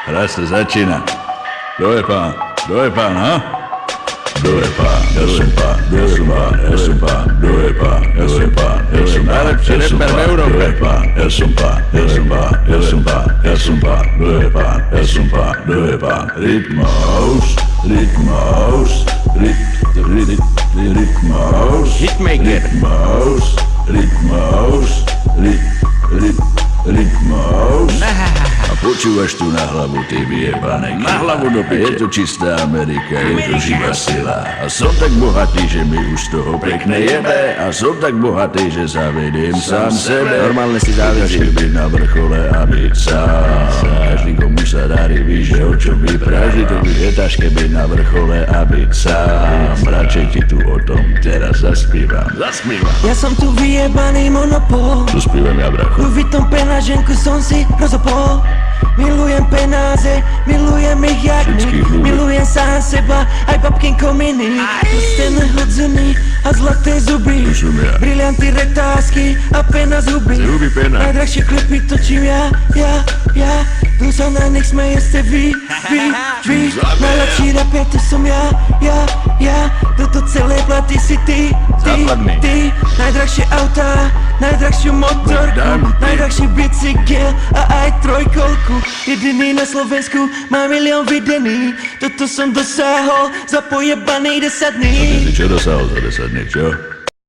Hra sa začína. Kto je pán? Kto je pán, ha? Kto je pán? Ja som pán, ja som pán, ja som pán. Kto je pán? Ja som pán, ja som pán. Najlepší reper v Európe. Kto je pán? Ja som pán, ja som pán, ja som pán, ja som pán. Kto je pán? Ja som pán, kto je pán? Rytmus, Rytmus, Rytmus, Hitmaker. Rytmus, Rytmus, Rytmus. A počúvaš tu na hlavu, ty vyjebané. Na hlavu do piče. Je to čistá Amerika, je to živá sila. A som tak bohatý, že mi už z toho pekne jebe. A som tak bohatý, že zavediem sám sebe. Normálne si Ťažké závidím. byť na vrchole a byť sám. Každý, komu sa darí, víš, že o čo vypráži. To je ťažké byť na vrchole a byť sám. Radšej ti tu o tom teraz zaspívam. Zaspívam. Ja som tu vyjebaný monopol. Tu spívam ja, bracho. Louis Vuitton penáženku som si rozopol. Milujem penáze, milujem ich jak Všetkých nik. ľudí. Milujem sám seba, aj babkin kominy. Prstené hodzený a zlaté zuby. Tu som ja. Brilianty, retázky a pena z huby. Zuby pena. Najdrahšie klipy točím ja. Tu sa na nich smeje ste vy. Najlepší rapper to som ja. Toto celé platy si ty. Zapadni. Najdrahšie autá, najdrahšiu motorku, najdrahší bicykel a aj trojkolku. Jediný na Slovensku, má milión videný. Toto som dosáhol za pojebaný 10 dní. Ty čo dosahol za 10 dní, čo?